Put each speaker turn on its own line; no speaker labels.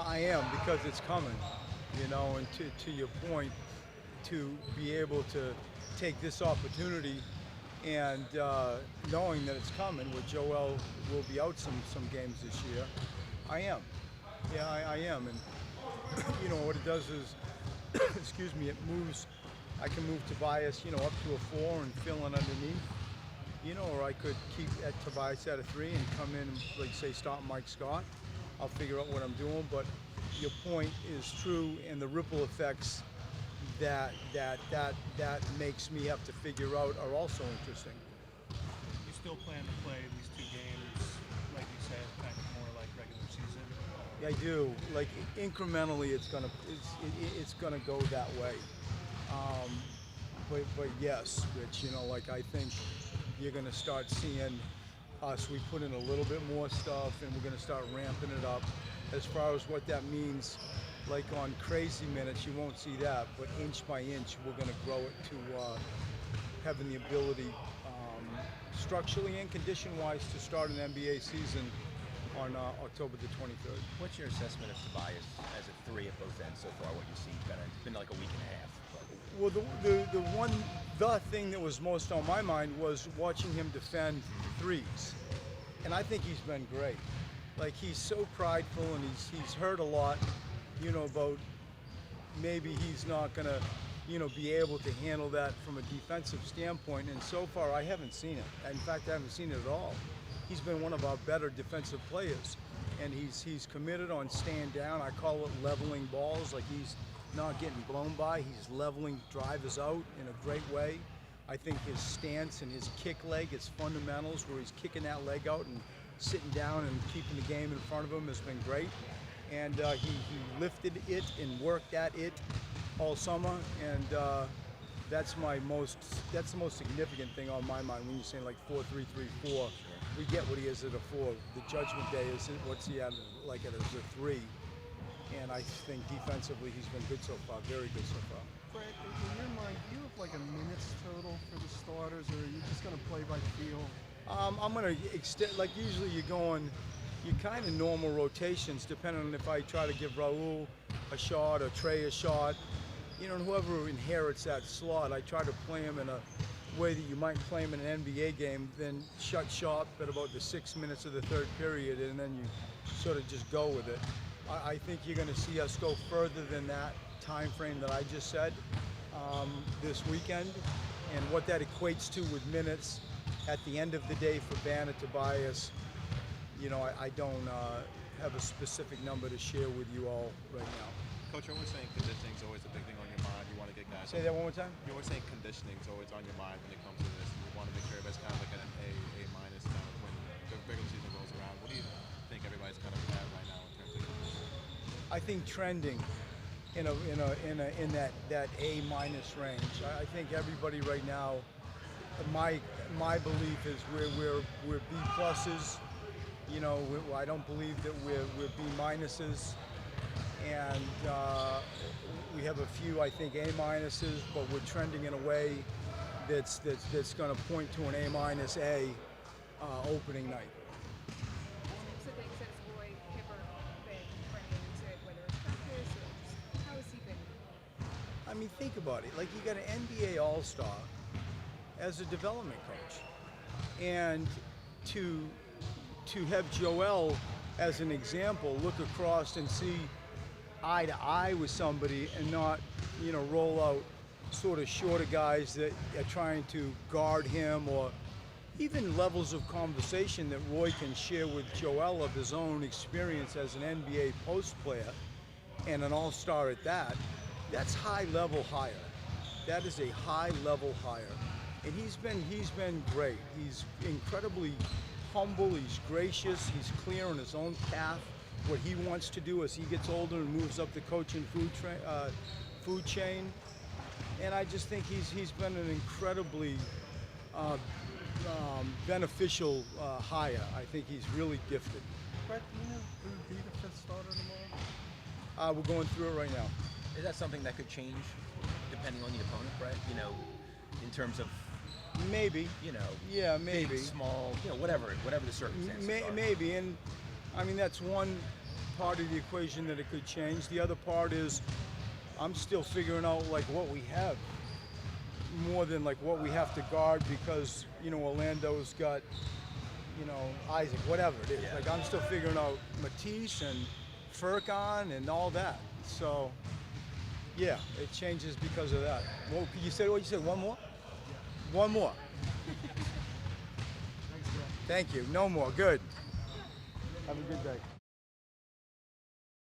I am, because it's coming, and to your point, to be able to take this opportunity and knowing that it's coming, where Joel will be out some games this year, I am. Yeah, I am. And what it does is, excuse me, it moves. I can move Tobias, up to a 4 and fill in underneath, or I could keep at Tobias at a 3 and come in and, like, say, start Mike Scott. I'll figure out what I'm doing, but your point is true, and the ripple effects that makes me have to figure out are also interesting.
You still plan to play these two games, like you said, kind of more like regular season?
I do. Like, incrementally, it's gonna go that way. Um, but yes, Rich, like, I think you're gonna start seeing us. We put in a little bit more stuff, and we're gonna start ramping it up. As far as what that means, like on crazy minutes, you won't see that. But inch by inch, we're gonna grow it to having the ability, structurally and condition-wise, to start an NBA season on October the 23rd.
What's your assessment of Tobias as a 3 at both ends so far? What you've seen? It's been like a week and a half.
Well, the thing that was most on my mind was watching him defend threes, and I think he's been great. Like, he's so prideful, and he's heard a lot, about maybe he's not gonna, be able to handle that from a defensive standpoint. And so far, I haven't seen it. In fact, I haven't seen it at all. He's been one of our better defensive players, and he's committed on staying down. I call it leveling balls. Like, he's not getting blown by. He's leveling drivers out in a great way. I think his stance and his kick leg, his fundamentals, where he's kicking that leg out and sitting down and keeping the game in front of him, has been great. And he lifted it and worked at it all summer, and that's the most significant thing on my mind when you're saying, like, 4-3-3-4. We get what he is at a 4. The judgment day is what's he at, like, at a 3. And I think defensively he's been good so far, very good so far.
Fred, in your mind, do you have like a minutes total for the starters, or are you just going to play by feel?
I'm going to extend, like, usually you're kind of normal rotations, depending on if I try to give Raul a shot or Trey a shot. And whoever inherits that slot, I try to play him in a way that you might play him in an NBA game, then shut shop at about the 6 minutes of the third period, and then you sort of just go with it. I think you're going to see us go further than that time frame that I just said this weekend, and what that equates to with minutes at the end of the day for Banner Tobias. I don't have a specific number to share with you all right now.
Coach, you're always saying conditioning is always a big thing on your mind. You want to get guys.
Say that one more time.
You're always saying conditioning is always on your mind when it comes to this. You want to make sure everybody's kind of like an A minus kind of when the regular season rolls around. What do you think everybody's kind of at right now in terms of conditioning?
I think trending in that A minus range. I think everybody right now. My belief is we're B pluses. I don't believe that we're B minuses. And we have a few, I think, A minuses, but we're trending in a way that's going to point to an A minus A opening night.
So things has Roy Hibbert been bringing into it, whether it's practice or just how has he been?
I mean, think about it. Like, you got an NBA All-Star as a development coach, and to have Joel as an example look across and see eye to eye with somebody and not, roll out sort of shorter guys that are trying to guard him, or even levels of conversation that Roy can share with Joel of his own experience as an NBA post player and an all-star at that. That's high level hire. That is a high level hire. And he's been great. He's incredibly humble, he's gracious, he's clear on his own path, what he wants to do as he gets older and moves up the coaching food chain. And I just think he's been an incredibly beneficial hire. I think he's really gifted.
Brett, do you know who would be the fifth starter tomorrow?
We're going through it right now.
Is that something that could change depending on the opponent, Brett? In terms of
maybe. Yeah, maybe.
Big, small, whatever the circumstances are.
Maybe, and I mean that's one part of the equation that it could change. The other part is I'm still figuring out like what we have more than like what we have to guard because, you know, Orlando's got, you know, Isaac, whatever it is.
Yeah.
Like I'm still figuring out Matisse and Furkan and all that. So, yeah, it changes because of that. Well, you said what you said? One more? One more.
Thanks, Jeff.
Thank you. No more. Good. Have a good day.